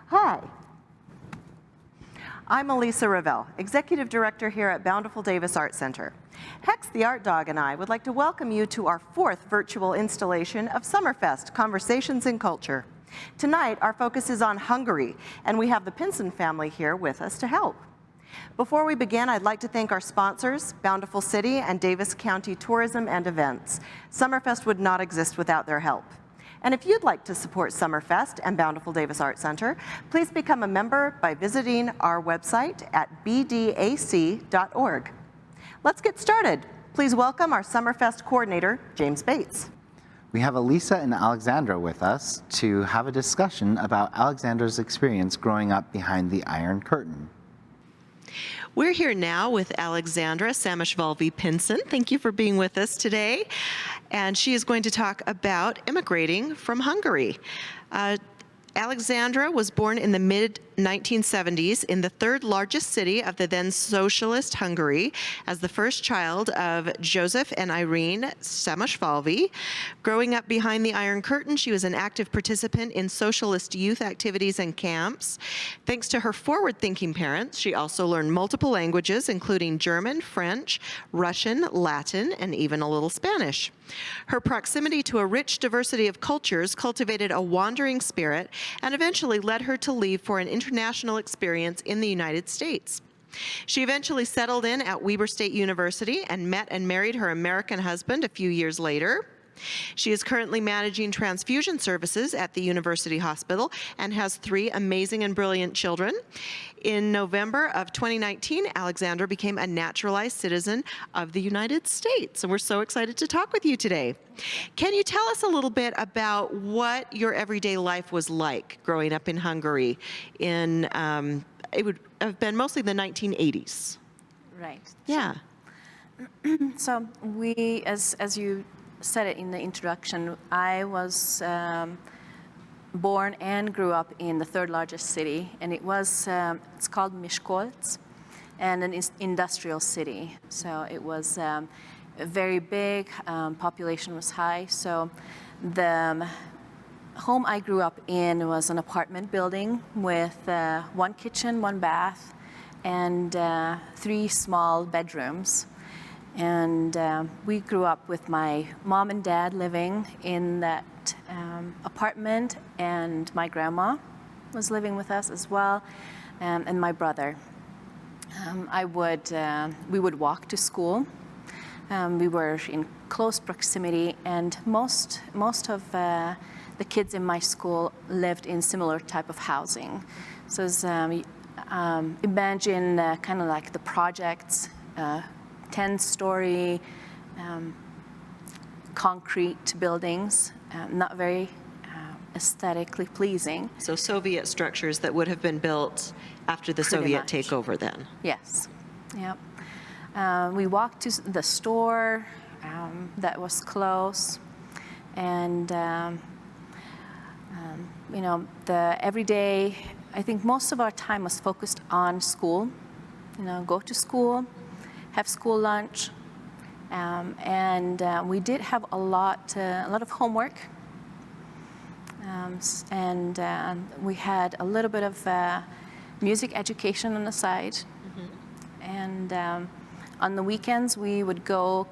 Hi. I'm Alysa Revell, Executive Director here at Bountiful Davis Art Center. Hex the Art Dog and I would like to welcome you to our 4th virtual installation of Summerfest, Conversations in Culture. Tonight, our focus is on Hungary, and we have the Pinson family here with us to help. Before we begin, I'd like to thank our sponsors, Bountiful City and Davis County Tourism and Events. Summerfest would not exist without their help. And if you'd like to support Summerfest and Bountiful Davis Art Center, please become a member by visiting our website at bdac.org. Let's get started. Please welcome our Summerfest coordinator, James Bates. We have Alysa and Alexandra with us to have a discussion about Alexandra's experience growing up behind the Iron Curtain. We're here now with Alexandra Szamosfalvi Pinson. Thank you for being with us today. And she is going to talk about immigrating from Hungary. Alexandra was born in the mid-1970s in the 3rd largest city of the then socialist Hungary as the first child of Joseph and Irene Szamosfalvi. Growing up behind the Iron Curtain, she was an active participant in socialist youth activities and camps. Thanks to her forward-thinking parents, she also learned multiple languages, including German, French, Russian, Latin, and even a little Spanish. Her proximity to a rich diversity of cultures cultivated a wandering spirit and eventually led her to leave for an international experience in the United States. She eventually settled in at Weber State University and met and married her American husband a few years later. She is currently managing transfusion services at the University Hospital and has 3 amazing and brilliant children. In November of 2019, Alexandra became a naturalized citizen of the United States, and we're so excited to talk with you today. Can you tell us a little bit about what your everyday life was like growing up in Hungary in, it would have been mostly the 1980s? Right. Yeah. So we, as you said it in the introduction, I was born and grew up in the 3rd largest city, and it was, it's called Miskolc, and an industrial city. So it was very big, population was high. So the home I grew up in was an apartment building with 1 kitchen, 1 bath, and 3 small bedrooms. And we grew up with my mom and dad living in that apartment, and my grandma was living with us as well, and my brother. We would walk to school. We were in close proximity, and most of the kids in my school lived in similar type of housing. So imagine kind of like the projects, 10-story concrete buildings, not very aesthetically pleasing. So Soviet structures that would have been built after the Soviet takeover then? Yes, yep. We walked to the store that was close, and you know, the everyday, I think most of our time was focused on school. You know, go to school, have school lunch, and we did have a lot of homework, and we had a little bit of music education on the side, and on the weekends we would go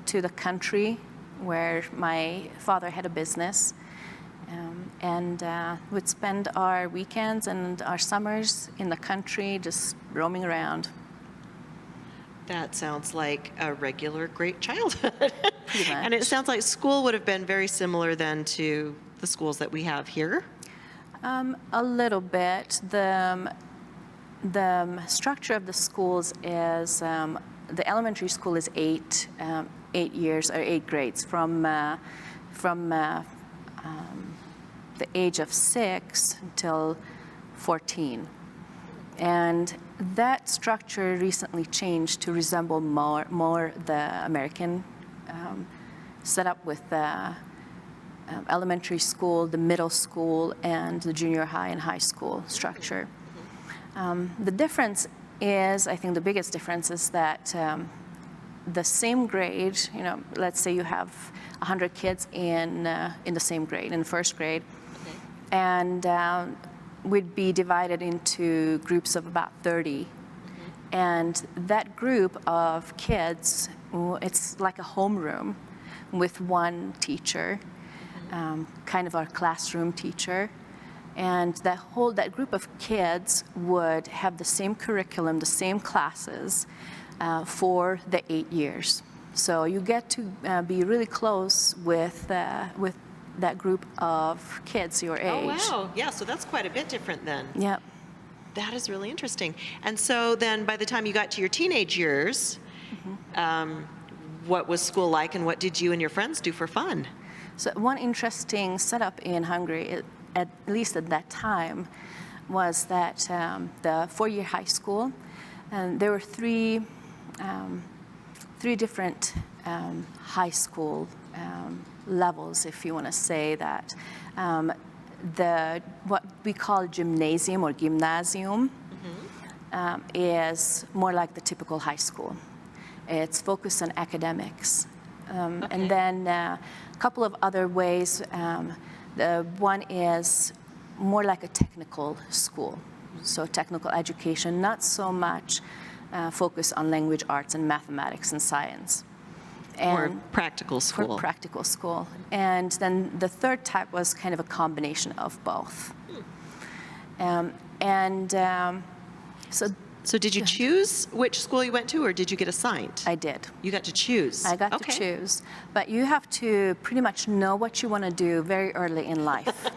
to the country where my father had a business, and would spend our weekends and our summers in the country just roaming around. That sounds like a regular great childhood. Pretty much. And it sounds like school would have been very similar then to the schools that we have here. A little bit. The structure of the schools is, the elementary school is 8 years or 8 grades from the age of 6 until 14. And that structure recently changed to resemble more the American setup with the elementary school, the middle school, and the junior high and high school structure. The difference is, I think the biggest difference is that the same grade, you know, let's say you have 100 kids in the same grade, in the first grade, and we'd be divided into groups of about 30. And that group of kids, it's like a homeroom with one teacher, kind of our classroom teacher. And that group of kids would have the same curriculum, the same classes for the 8 years. So you get to be really close with that group of kids your age. Oh, wow. Yeah, so that's quite a bit different then. Yep. That is really interesting. And so then by the time you got to your teenage years, what was school like and what did you and your friends do for fun? So one interesting setup in Hungary, at least at that time, was that the four-year high school, and there were three different high school levels, if you want to say that. What we call gymnasium or gymnasium is more like the typical high school. It's focused on academics. And then a couple of other ways. The one is more like a technical school, so technical education, not so much focus on language arts and mathematics and science. Or practical school. For practical school. And then the third type was kind of a combination of both. So did you choose which school you went to, or did you get assigned? I did. You got to choose. I got to choose. But you have to pretty much know what you want to do very early in life.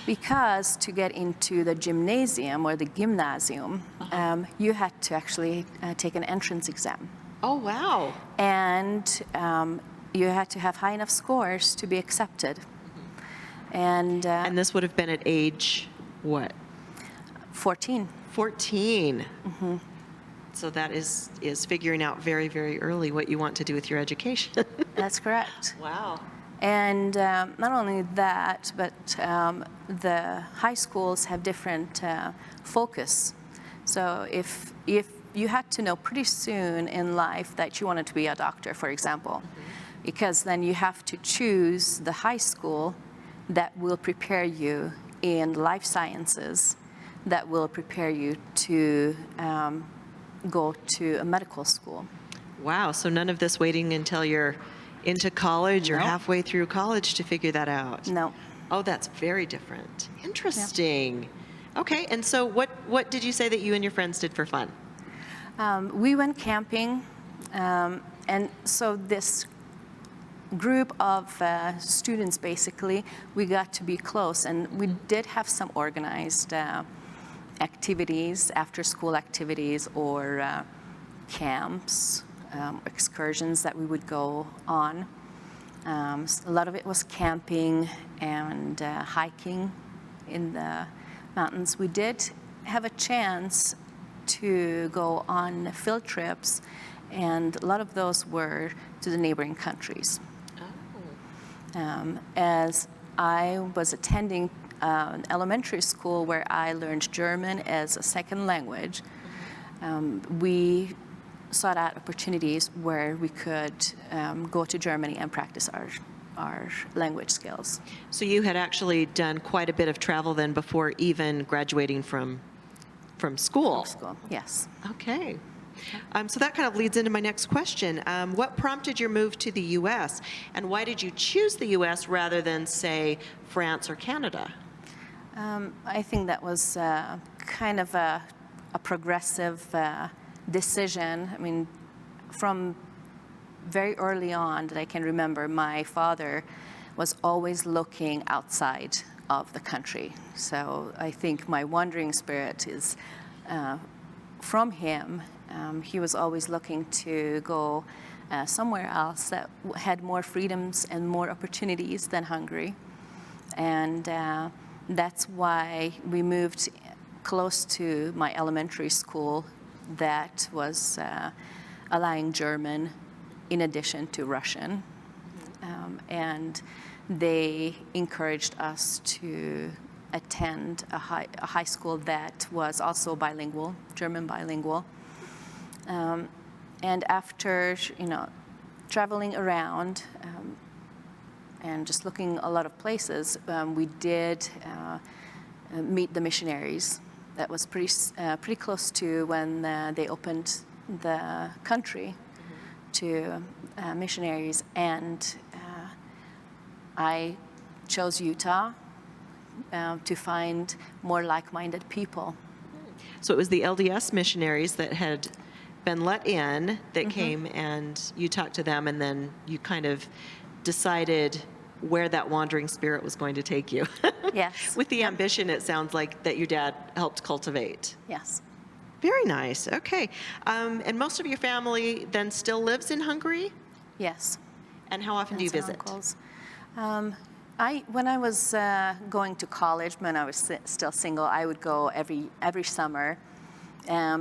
Because to get into the gymnasium or the gymnasium, you had to actually take an entrance exam. Oh, wow. And you had to have high enough scores to be accepted. And this would have been at age what? 14. 14. So that is figuring out very, very early what you want to do with your education. That's correct. Wow. And not only that, but the high schools have different focus. So if you had to know pretty soon in life that you wanted to be a doctor, for example, because then you have to choose the high school that will prepare you in life sciences, that will prepare you to go to a medical school. Wow, so none of this waiting until you're into college or No. halfway through college to figure that out. No. Oh, that's very different. Interesting. Okay, and so what did you say that you and your friends did for fun? We went camping, and so this group of students, basically, we got to be close, and we did have some organized activities, after-school activities, or camps, excursions that we would go on. A lot of it was camping and hiking in the mountains. We did have a chance to go on field trips, and a lot of those were to the neighboring countries. As I was attending an elementary school where I learned German as a second language, we sought out opportunities where we could go to Germany and practice our language skills. So you had actually done quite a bit of travel then before even graduating from school. School, yes. Okay. So that kind of leads into my next question. What prompted your move to the U.S., and why did you choose the U.S. rather than, say, France or Canada? I think that was kind of a progressive decision. I mean, from very early on that I can remember, my father was always looking outside of the country. So I think my wandering spirit is from him. He was always looking to go somewhere else that had more freedoms and more opportunities than Hungary. And that's why we moved close to my elementary school that was allowing German in addition to Russian. And they encouraged us to attend a high school that was also bilingual, German bilingual. And after, traveling around and just looking a lot of places, we did meet the missionaries. That was pretty close to when they opened the country to missionaries, and I chose Utah to find more like-minded people. So it was the LDS missionaries that had been let in that came, and you talked to them, and then you kind of decided where that wandering spirit was going to take you. Yes. With the ambition, it sounds like, that your dad helped cultivate. Yes. Very nice. Okay. And most of your family then still lives in Hungary? Yes. And how often do you Aunts and visit? uncles. When I was going to college, when I was still single, I would go every summer.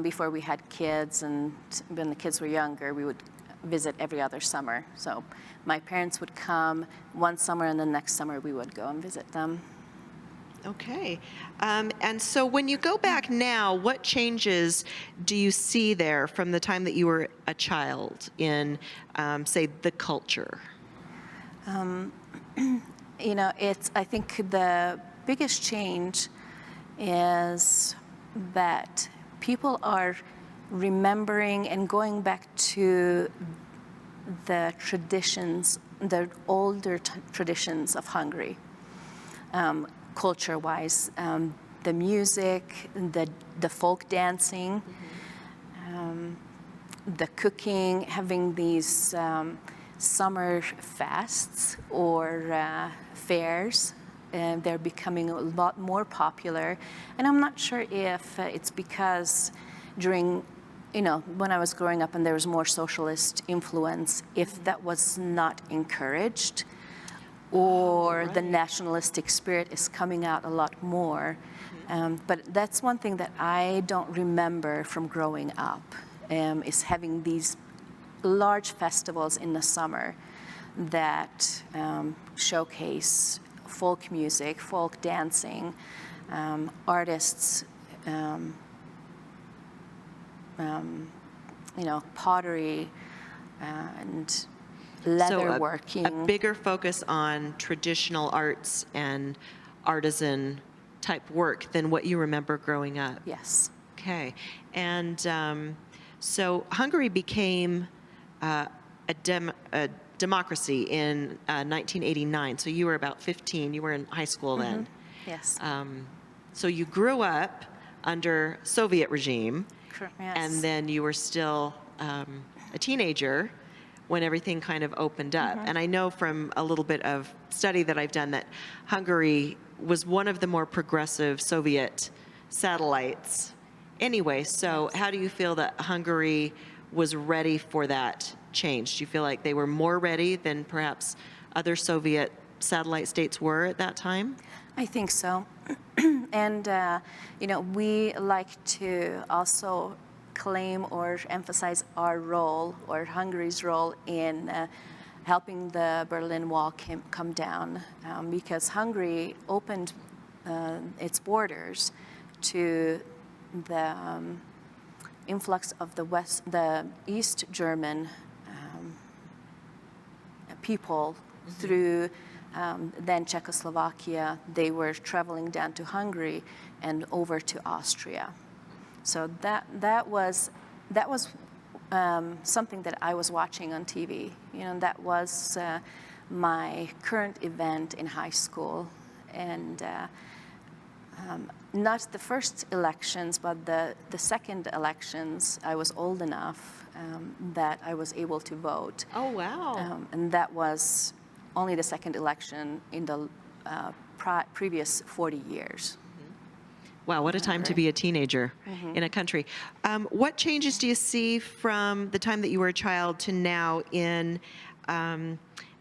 Before we had kids, and when the kids were younger, we would visit every other summer. So my parents would come one summer, and the next summer we would go and visit them. Okay. And so when you go back now, what changes do you see there from the time that you were a child in, say, the culture? I think the biggest change is that people are remembering and going back to the traditions, the older traditions of Hungary, culture-wise, the music, the folk dancing, the cooking, having these summer fasts or fairs. They're becoming a lot more popular. And I'm not sure if it's because during, when I was growing up and there was more socialist influence, if that was not encouraged, or the nationalistic spirit is coming out a lot more. But that's one thing that I don't remember from growing up, is having these large festivals in the summer that showcase folk music, folk dancing, artists, pottery, and leatherworking. So a bigger focus on traditional arts and artisan type work than what you remember growing up. Yes. Okay. And so Hungary became a democracy in 1989. So you were about 15. You were in high school then. Yes. So you grew up under Soviet regime, Yes. and then you were still a teenager when everything kind of opened up. And I know from a little bit of study that I've done that Hungary was one of the more progressive Soviet satellites anyway. So how do you feel that Hungary was ready for that change? Do you feel like they were more ready than perhaps other Soviet satellite states were at that time? I think so. And, we like to also claim or emphasize our role, or Hungary's role, in helping the Berlin Wall come down, because Hungary opened its borders to the influx of the East German people through then Czechoslovakia. They were traveling down to Hungary and over to Austria. So that was something that I was watching on TV. That was my current event in high school, and not the first elections, but the second elections. I was old enough that I was able to vote. Oh, wow. And that was only the second election in the previous 40 years. Wow, what a time to be a teenager in a country. What changes do you see from the time that you were a child to now in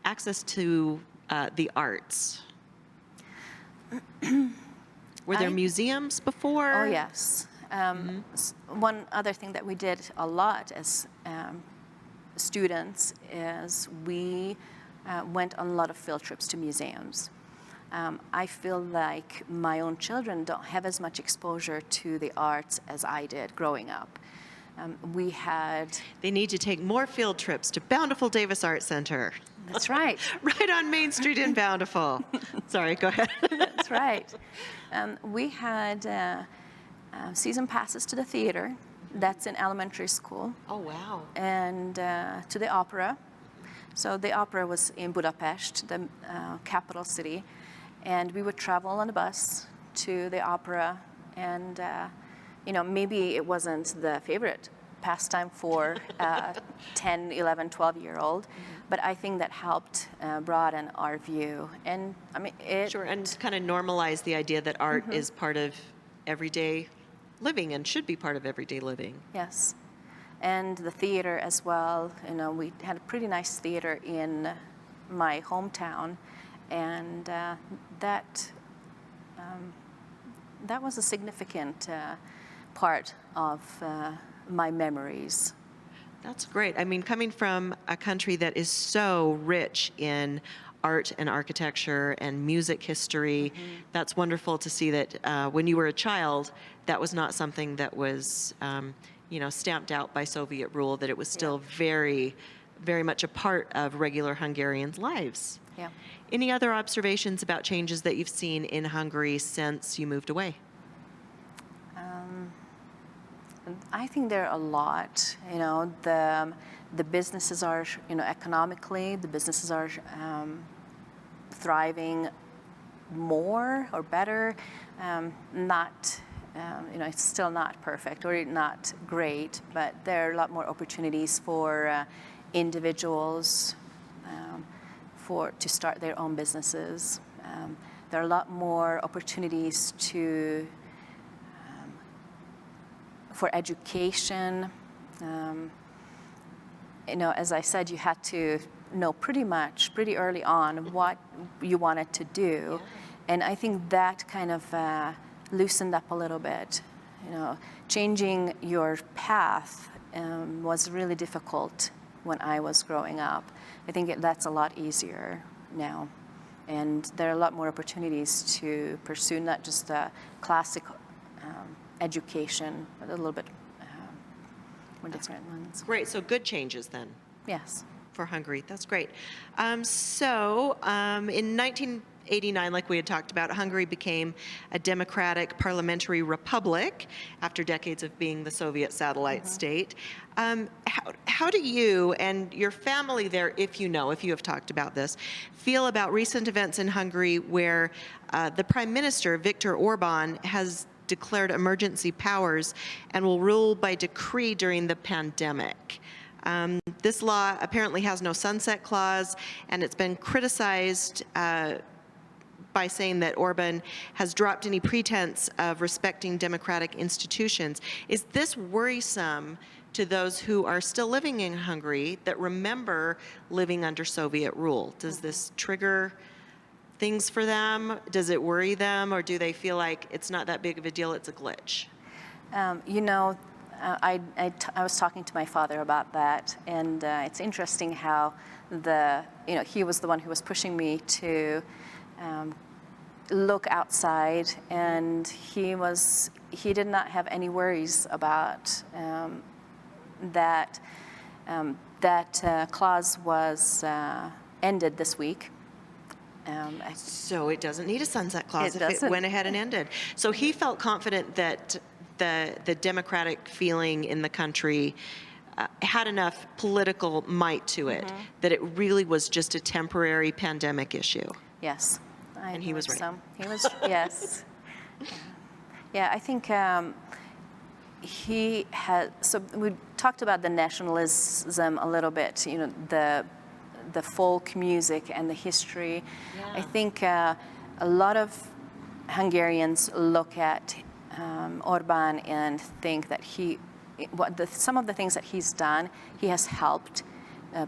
access to the arts? Were there museums before? Oh, yes. One other thing that we did a lot as students is we went on a lot of field trips to museums. I feel like my own children don't have as much exposure to the arts as I did growing up. We had, They need to take more field trips to Bountiful Davis Art Center. that's right. Right on Main Street in Bountiful. Sorry, go ahead. That's right. We had season passes to the theater. That's in elementary school. Oh, wow. And to the opera. So the opera was in Budapest, the capital city. And we would travel on a bus to the opera. And, maybe it wasn't the favorite pastime for 10, 11, 12-year-old. But I think that helped broaden our view. And I mean, Sure, and kind of normalize the idea that art is part of everyday living and should be part of everyday living. Yes. And the theater as well. We had a pretty nice theater in my hometown. And that was a significant part of my memories. That's great. I mean, coming from a country that is so rich in art and architecture and music history, that's wonderful to see that when you were a child, that was not something that was, stamped out by Soviet rule, that it was still very, very much a part of regular Hungarians' lives. Yeah. Any other observations about changes that you've seen in Hungary since you moved away? I think there are a lot. The businesses are, economically, the businesses are thriving more or better. Not, it's still not perfect or not great, but there are a lot more opportunities for individuals to start their own businesses. There are a lot more opportunities for education. As I said, you had to know pretty early on what you wanted to do. And I think that kind of loosened up a little bit. Changing your path was really difficult when I was growing up. I think that's a lot easier now. And there are a lot more opportunities to pursue not just the classic education, but a little bit more different ones. Great, so good changes then. Yes. For Hungary. That's great. In 1989, like we had talked about, Hungary became a democratic parliamentary republic after decades of being the Soviet satellite state. How do you and your family there, if you have talked about this, feel about recent events in Hungary where the Prime Minister, Viktor Orban, has declared emergency powers and will rule by decree during the pandemic? This law apparently has no sunset clause, and it's been criticized by saying that Orban has dropped any pretense of respecting democratic institutions. Is this worrisome to those who are still living in Hungary that remember living under Soviet rule? Does this trigger things for them? Does it worry them, or do they feel like it's not that big of a deal, it's a glitch? I was talking to my father about that, and it's interesting how he was the one who was pushing me to look outside, and he did not have any worries about that. That clause was ended this week. So it doesn't need a sunset clause if doesn't. it went ahead and ended. So he felt confident that the democratic feeling in the country had enough political might to it, that it really was just a temporary pandemic issue. Yes. And he was right. So. He was, yes. Yeah, I think he had, so we talked about the nationalism a little bit, the folk music and the history. Yeah. I think a lot of Hungarians look at Orban and think that some of the things that he's done, he has helped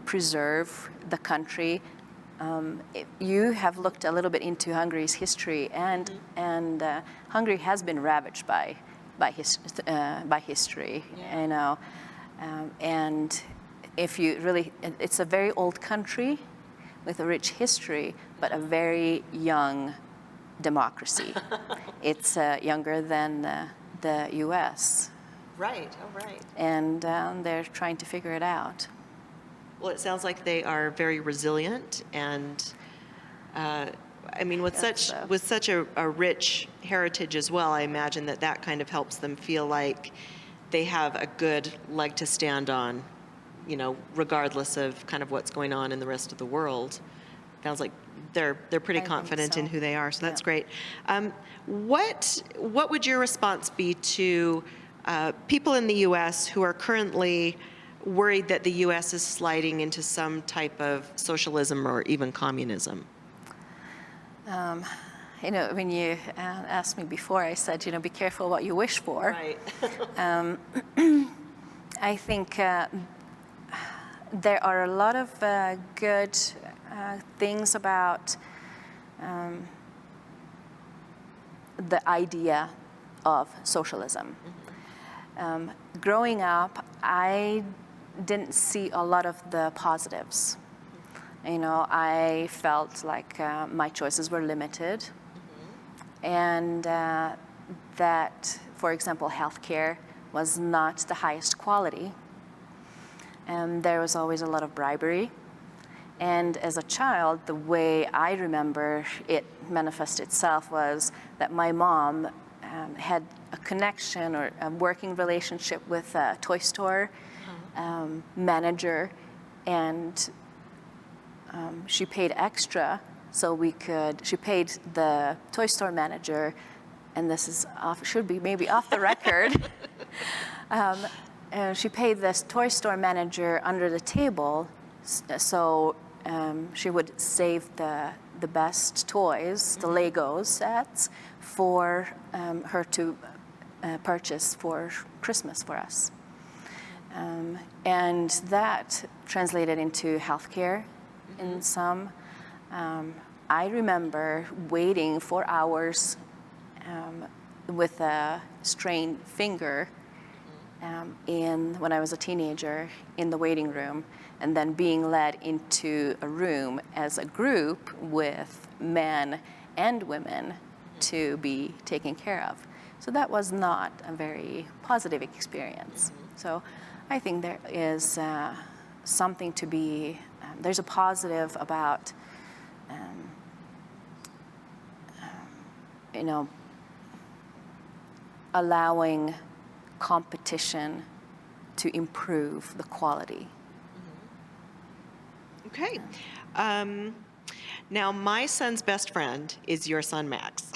preserve the country. You have looked a little bit into Hungary's history, and Hungary has been ravaged by history, yeah. And if you really, it's a very old country with a rich history, but a very young democracy. It's younger than the U.S. Right. Oh, right. and they're trying to figure it out. Well, it sounds like they are very resilient, and I mean, with such a rich heritage as well, I imagine that kind of helps them feel like they have a good leg to stand on, you know, regardless of kind of what's going on in the rest of the world. Sounds like they're pretty I think confident in so. who they are, so that's Yeah. great. What would your response be to people in the U.S. who are currently worried that the U.S. is sliding into some type of socialism or even communism? You know, when you asked me before, I said, you know, be careful what you wish for. Right. I think there are a lot of good things about the idea of socialism. Growing up, I didn't see a lot of the positives. You know, I felt like my choices were limited, and that, for example, healthcare was not the highest quality, and there was always a lot of bribery. And as a child, the way I remember it manifest itself was that my mom had a connection or a working relationship with a toy store manager, and she paid extra so she paid the toy store manager, and this is should be maybe off the record, and she paid this toy store manager under the table so she would save the best toys, the Lego sets, for her to purchase for Christmas for us. And that translated into healthcare in some. I remember waiting for hours with a strained finger when I was a teenager in the waiting room, and then being led into a room as a group with men and women to be taken care of. So that was not a very positive experience. So I think there is something to be, there's a positive about, you know, allowing competition to improve the quality. Okay. Now, my son's best friend is your son, Max,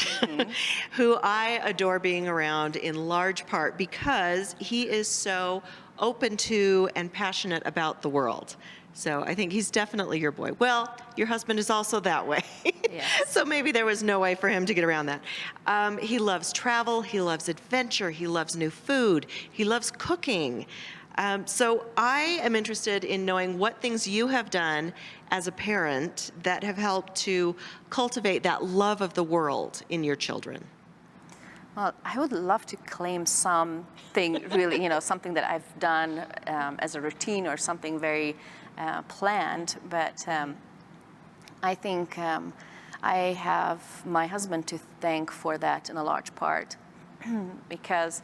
who I adore being around in large part because he is so open to and passionate about the world. So I think he's definitely your boy. Well, your husband is also that way. Yes. So maybe there was no way for him to get around that. He loves travel. He loves adventure. He loves new food. He loves cooking. So I am interested in knowing what things you have done as a parent that have helped to cultivate that love of the world in your children. Well, I would love to claim something really, you know, something that I've done as a routine or something very planned, but I think I have my husband to thank for that in a large part, because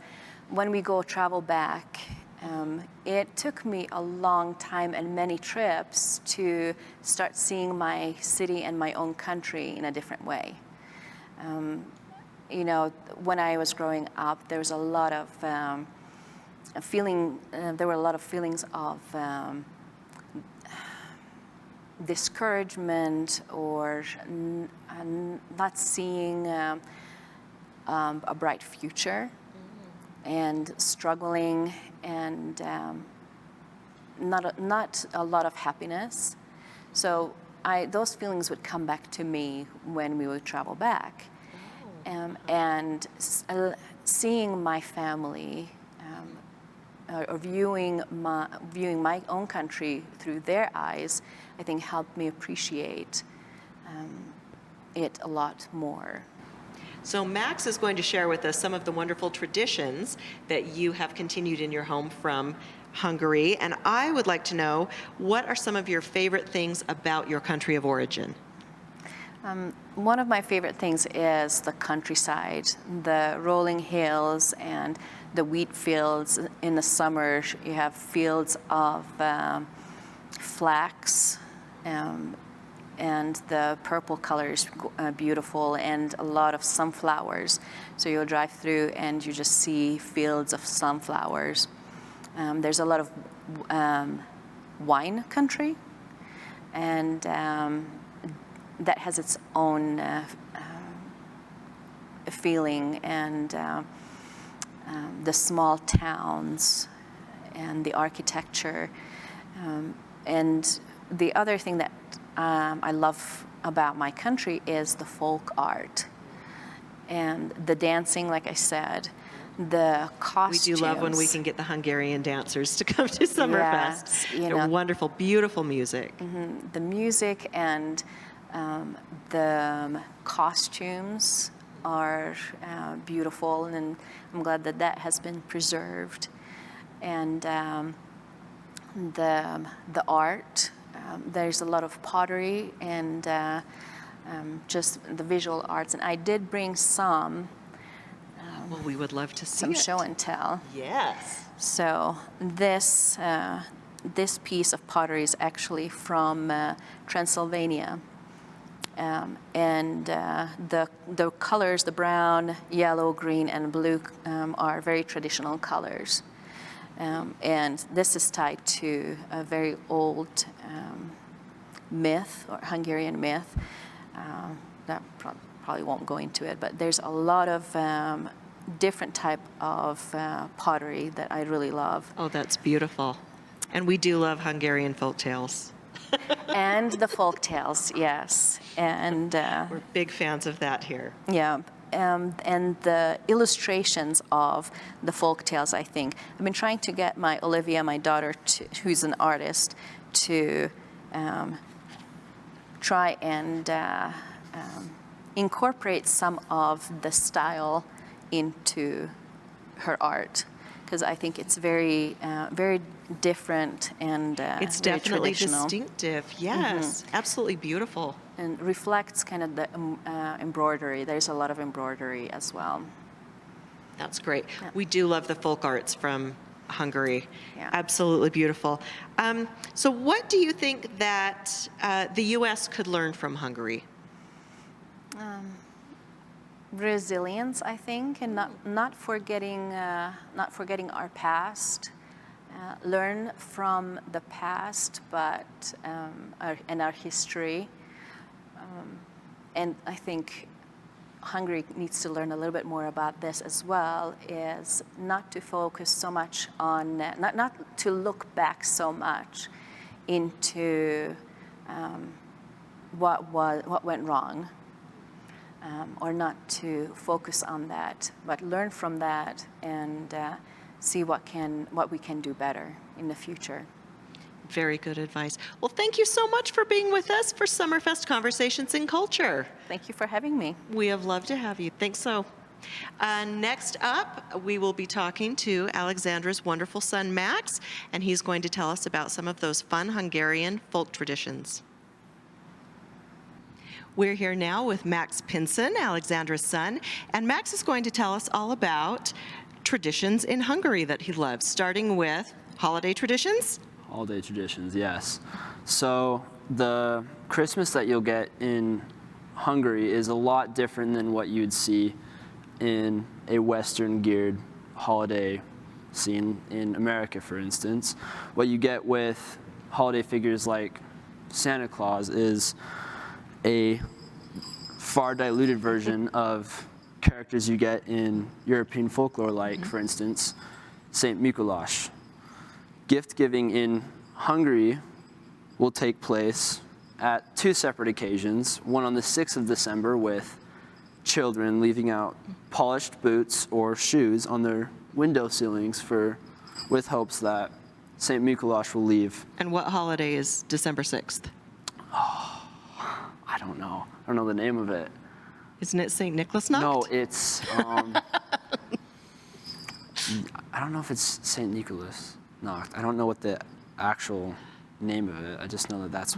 when we go travel back, it took me a long time and many trips to start seeing my city and my own country in a different way. You know, when I was growing up, there was a lot of there were a lot of feelings of discouragement or not seeing a bright future, and struggling, and not a lot of happiness. So those feelings would come back to me when we would travel back. And seeing my family or viewing my own country through their eyes, I think helped me appreciate it a lot more. So Max is going to share with us some of the wonderful traditions that you have continued in your home from Hungary. And I would like to know, what are some of your favorite things about your country of origin? One of my favorite things is the countryside, the rolling hills and the wheat fields. In the summer, you have fields of flax, and the purple color is beautiful, and a lot of sunflowers. So you'll drive through and you just see fields of sunflowers. There's a lot of wine country, and that has its own feeling, and the small towns and the architecture. And the other thing that I love about my country is the folk art and the dancing, like I said, the costumes. We do love when we can get the Hungarian dancers to come to Summerfest. Yes, They're wonderful, beautiful music. The music and the costumes are beautiful, and I'm glad that that has been preserved. And the art, there's a lot of pottery and just the visual arts. And I did bring some. Well, we would love to see Some it. show and tell. Yes. So this piece of pottery is actually from Transylvania, and the colors, the brown, yellow, green, and blue, are very traditional colors, and this is tied to a very old myth, or Hungarian myth. That probably won't go into it, but there's a lot of different type of pottery that I really love. Oh, that's beautiful. And we do love Hungarian folk tales. And the folk tales, yes. And We're big fans of that here. yeah, and the illustrations of the folk tales, I think. I've been trying to get Olivia, my daughter, who's an artist, to try and incorporate some of the style into her art, because I think it's very, very different and It's very definitely traditional, distinctive. Yes, absolutely beautiful. and reflects kind of the embroidery. There's a lot of embroidery as well. That's great. We do love the folk arts from Hungary. Yeah. Absolutely beautiful. So what do you think that the U.S. could learn from Hungary? Resilience, I think, and not forgetting our past. Learn from the past, but our history. And I think Hungary needs to learn a little bit more about this as well. Is not to focus so much on, not to look back so much into what went wrong. Or not to focus on that, but learn from that and see what we can do better in the future. Very good advice. Well, thank you so much for being with us for Summerfest Conversations in Culture. Thank you for having me. We have loved to have you. Thanks so. Next up, we will be talking to Alexandra's wonderful son, Max, and he's going to tell us about some of those fun Hungarian folk traditions. We're here now with Max Pinson, Alexandra's son, and Max is going to tell us all about traditions in Hungary that he loves, starting with holiday traditions. Holiday traditions, yes. So the Christmas that you'll get in Hungary is a lot different than what you'd see in a Western geared holiday scene in America, for instance. What you get with holiday figures like Santa Claus is a far diluted version of characters you get in European folklore, like, for instance, Saint Mikuláš. Gift giving in Hungary will take place at two separate occasions, one on the 6th of December with children leaving out polished boots or shoes on their window ceilings with hopes that Saint Mikuláš will leave. And what holiday is December 6th? I don't know. I don't know the name of it. Isn't it St. Nicholas Nacht? No, it's, I don't know if it's St. Nicholas Nacht. I don't know what the actual name of it. I just know that that's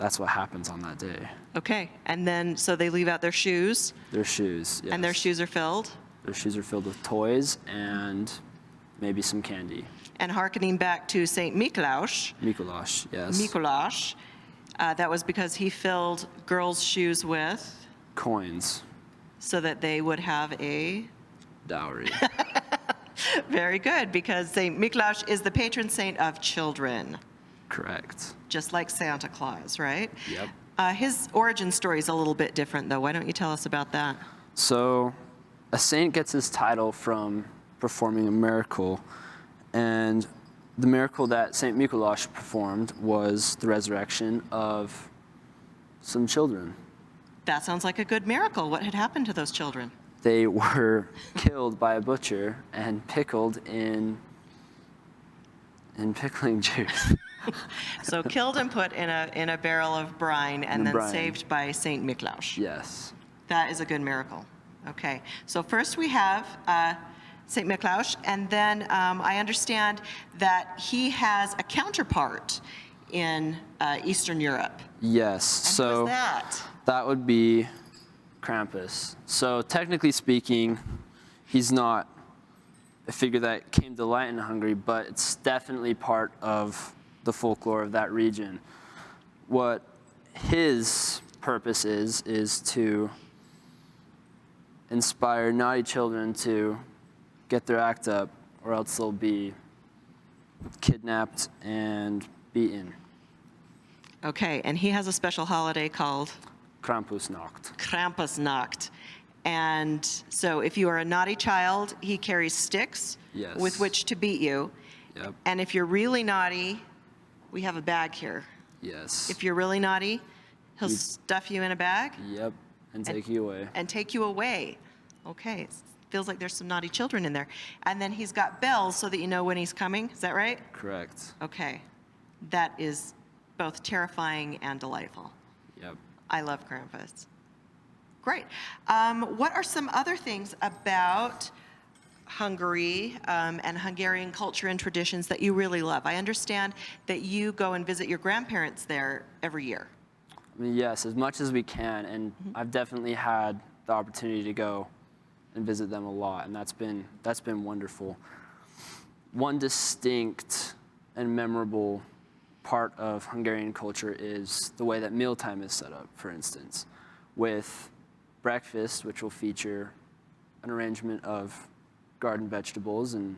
that's what happens on that day. Okay, and then so they leave out their shoes, Their shoes, yes. and their shoes are filled. Their shoes are filled with toys and maybe some candy. And hearkening back to Saint Mikuláš, Mikuláš, yes. Mikuláš, that was because he filled girls' shoes with, Coins, so that they would have a, dowry. very good, because Saint Mikuláš is the patron saint of children, Correct. just like Santa Claus, right? Yep. His origin story is a little bit different, though. Why don't you tell us about that? So, a saint gets his title from performing a miracle, and the miracle that Saint Mikuláš performed was the resurrection of some children. That sounds like a good miracle. What had happened to those children? They were killed by a butcher and pickled in pickling juice. So killed and put in a barrel of brine and then brine. saved by Saint Mikuláš. Yes. That is a good miracle. Okay, so first we have Saint Mikuláš, and then I understand that he has a counterpart in Eastern Europe. Yes. And So who's that? that would be Krampus. So technically speaking, he's not a figure that came to light in Hungary, but it's definitely part of the folklore of that region. What his purpose is to inspire naughty children to get their act up, or else they'll be kidnapped and beaten. Okay, and he has a special holiday called Krampusnacht. Krampusnacht. And so if you are a naughty child, he carries sticks Yes. with which to beat you. Yep. And if you're really naughty, we have a bag here. Yes. If you're really naughty, he'll stuff you in a bag Yep. And take you away. and take you away. Okay, feels like there's some naughty children in there. And then he's got bells so that you know when he's coming. Is that right? Correct. Okay. That is both terrifying and delightful. Yep. I love Krampus. Great. What are some other things about Hungary and Hungarian culture and traditions that you really love? I understand that you go and visit your grandparents there every year. I mean, yes, as much as we can, and I've definitely had the opportunity to go and visit them a lot, and that's been wonderful. One distinct and memorable part of Hungarian culture is the way that mealtime is set up, for instance, with breakfast, which will feature an arrangement of garden vegetables and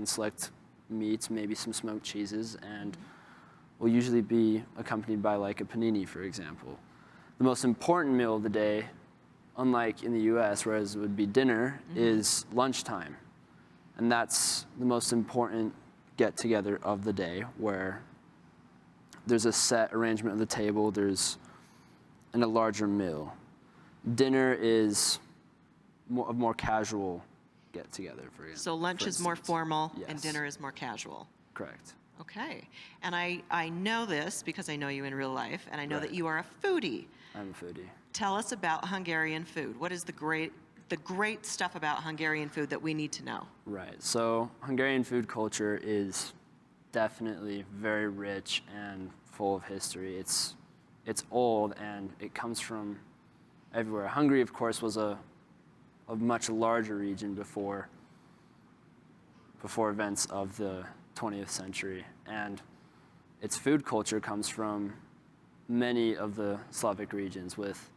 select meats, maybe some smoked cheeses, and will usually be accompanied by like a panini, for example. The most important meal of the day, unlike in the US, whereas it would be dinner, is lunchtime. And that's the most important get-together of the day, where there's a set arrangement of the table, and a larger meal. Dinner is a more casual get-together, for example. So lunch is more formal and Yes. dinner is more casual. Correct. Okay. And I know this because I know you in real life, and I know Right. that you are a foodie. I'm a foodie. Tell us about Hungarian food. What is the great stuff about Hungarian food that we need to know? Right. So Hungarian food culture is definitely very rich and full of history. It's old and it comes from everywhere. Hungary, of course, was a much larger region before events of the 20th century, and its food culture comes from many of the Slavic regions, with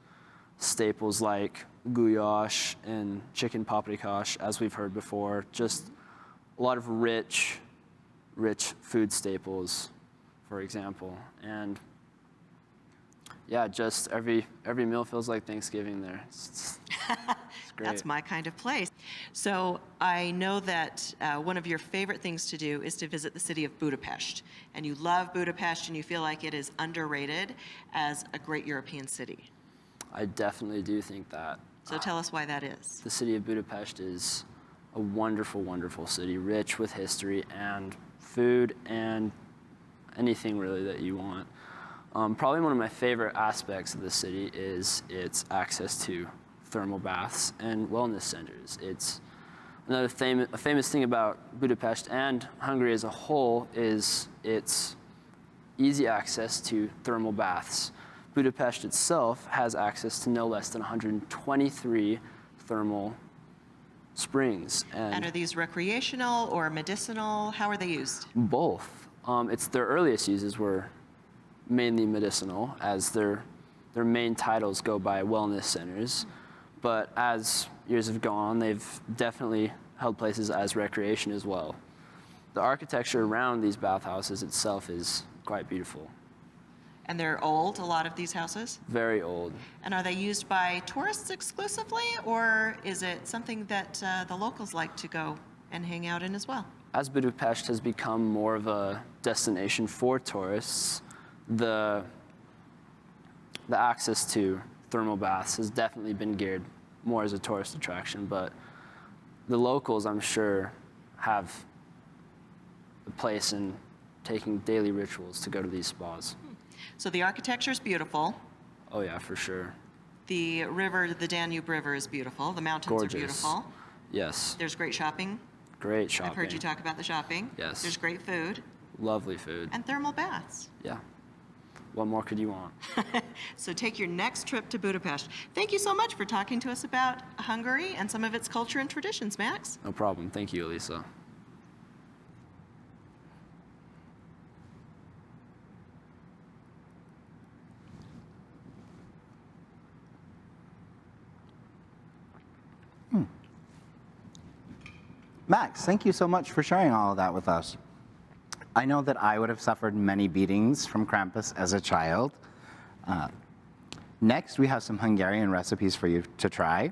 staples like gulyás and chicken paprikash, as we've heard before. Just a lot of rich food staples, for example. And yeah, just every meal feels like Thanksgiving there. It's great. That's my kind of place. So I know that one of your favorite things to do is to visit the city of Budapest. And you love Budapest and you feel like it is underrated as a great European city. I definitely do think that. So tell us why that is. The city of Budapest is a wonderful, wonderful city, rich with history and food and anything really that you want. Probably one of my favorite aspects of the city is its access to thermal baths and wellness centers. It's another famous thing about Budapest and Hungary as a whole is its easy access to thermal baths. Budapest itself has access to no less than 123 thermal springs. And are these recreational or medicinal? How are they used? Both. Their earliest uses were mainly medicinal, as their main titles go by wellness centers. But as years have gone on, they've definitely held places as recreation as well. The architecture around these bathhouses itself is quite beautiful. And they're old, a lot of these houses? Very old. And are they used by tourists exclusively, or is it something that the locals like to go and hang out in as well? As Budapest has become more of a destination for tourists, the access to thermal baths has definitely been geared more as a tourist attraction, but the locals, I'm sure, have a place in taking daily rituals to go to these spas. So the architecture is beautiful. Oh yeah, for sure. The river, the Danube River, is beautiful. The mountains Gorgeous. are beautiful. Yes. There's great shopping. Great shopping. I've heard you talk about the shopping. Yes. There's great food. Lovely food. And thermal baths. Yeah. What more could you want? So take your next trip to Budapest. Thank you so much for talking to us about Hungary and some of its culture and traditions, Max. No problem. Thank you, Alysa. Max, thank you so much for sharing all of that with us. I know that I would have suffered many beatings from Krampus as a child. Next, we have some Hungarian recipes for you to try.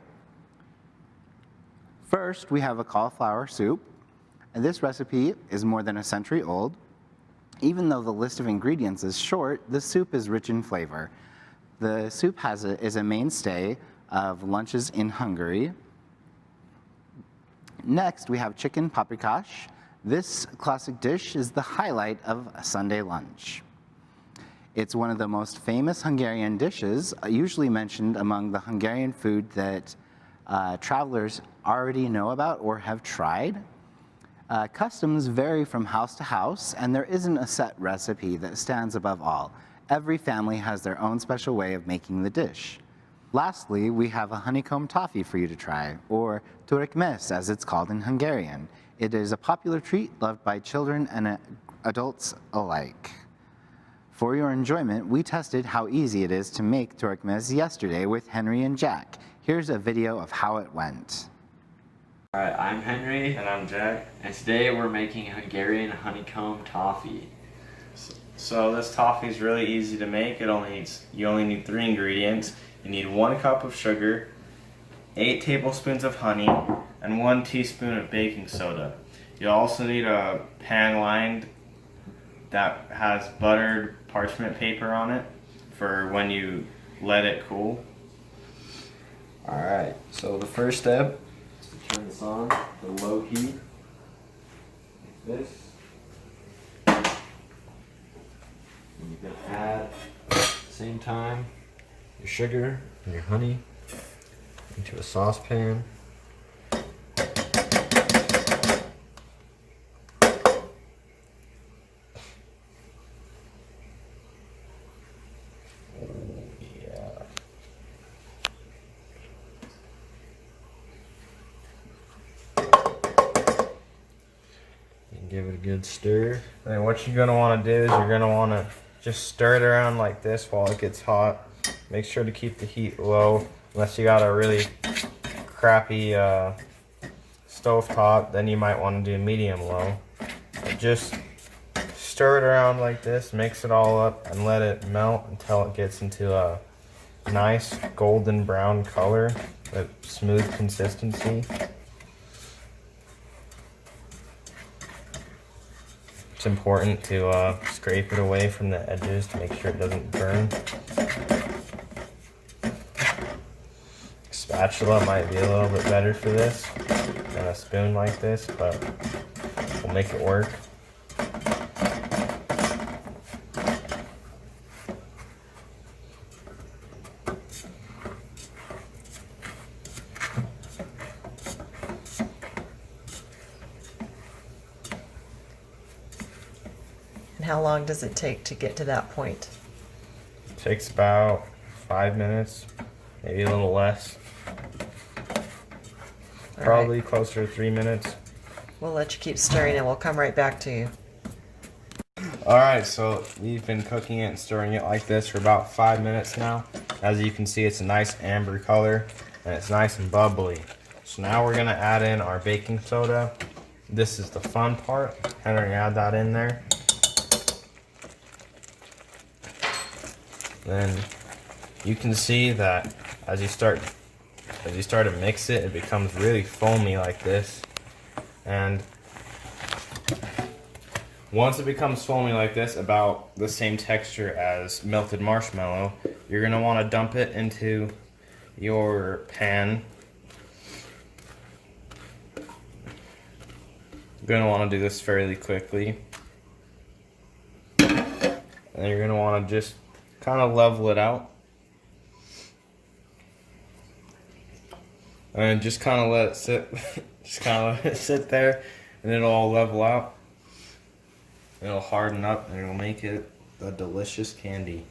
First, we have a cauliflower soup. And this recipe is more than a century old. Even though the list of ingredients is short, the soup is rich in flavor. The soup is a mainstay of lunches in Hungary. Next, we have chicken paprikash. This classic dish is the highlight of a Sunday lunch. It's one of the most famous Hungarian dishes, usually mentioned among the Hungarian food that travelers already know about or have tried. Customs vary from house to house, and there isn't a set recipe that stands above all. Every family has their own special way of making the dish. Lastly, we have a honeycomb toffee for you to try, or Törökméz as it's called in Hungarian. It is a popular treat loved by children and adults alike. For your enjoyment, we tested how easy it is to make Törökméz yesterday with Henry and Jack. Here's a video of how it went. All right, I'm Henry. And I'm Jack. And today we're making Hungarian honeycomb toffee. So this toffee is really easy to make. You only need 3 ingredients. You need 1 cup of sugar, 8 tablespoons of honey, and 1 teaspoon of baking soda. You'll also need a pan lined that has buttered parchment paper on it for when you let it cool. All right, so the first step is to turn this on to low heat, like this. And you can add, at the same time, your sugar and your honey into a saucepan. Give it a good stir. And then what you're going to want to do is you're going to want to just stir it around like this while it gets hot. Make sure to keep the heat low. Unless you got a really crappy stove top, then you might want to do medium low. But just stir it around like this, mix it all up, and let it melt until it gets into a nice golden brown color with smooth consistency. It's important to scrape it away from the edges to make sure it doesn't burn. Spatula might be a little bit better for this than a spoon like this, but we'll make it work. And how long does it take to get to that point? Takes about 5 minutes, maybe a little less. All Probably right. closer to 3 minutes. We'll let you keep stirring and we'll come right back to you. Alright, so we've been cooking it and stirring it like this for about 5 minutes now. As you can see, it's a nice amber color and it's nice and bubbly. So now we're gonna add in our baking soda. This is the fun part. Henry, add that in there. Then you can see that as you start to mix it, it becomes really foamy like this. And once it becomes foamy like this, about the same texture as melted marshmallow, you're gonna want to dump it into your pan. You're gonna want to do this fairly quickly. And you're gonna want to just kind of level it out. And just kind of let it sit. Just kind of let it sit there, and it'll all level out. It'll harden up, and it'll make it a delicious candy.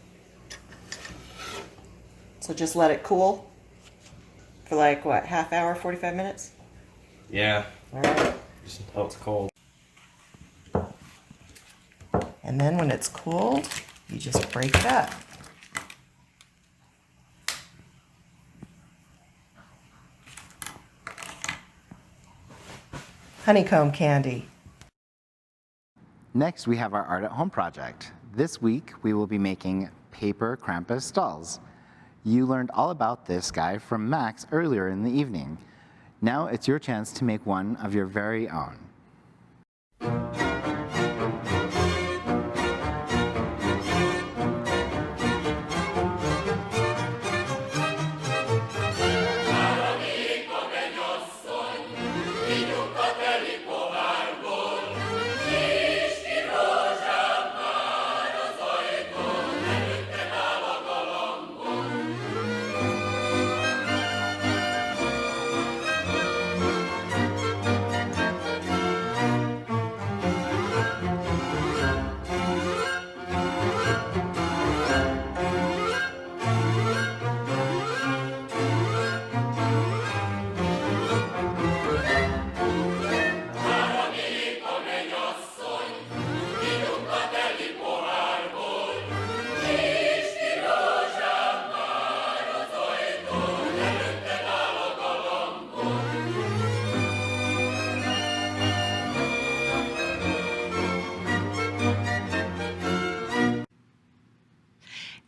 So just let it cool for like, what, half hour, 45 minutes? Yeah, All right. just until it's cold. And then when it's cooled, you just break it up. Honeycomb candy. Next, we have our Art at Home project. This week, we will be making paper Krampus dolls. You learned all about this guy from Max earlier in the evening. Now it's your chance to make one of your very own.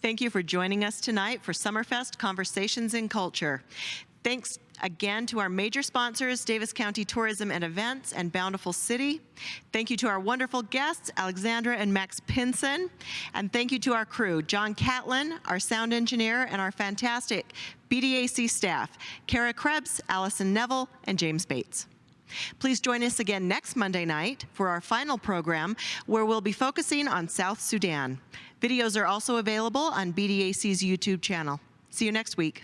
Thank you for joining us tonight for Summerfest Conversations in Culture. Thanks again to our major sponsors, Davis County Tourism and Events and Bountiful City. Thank you to our wonderful guests, Alexandra and Max Pinson. And thank you to our crew, John Catlin, our sound engineer, and our fantastic BDAC staff, Cara, Krebs, Alison, Neville, and James Bates. Please join us again next Monday night for our final program, where we'll be focusing on South Sudan. Videos are also available on BDAC's YouTube channel. See you next week.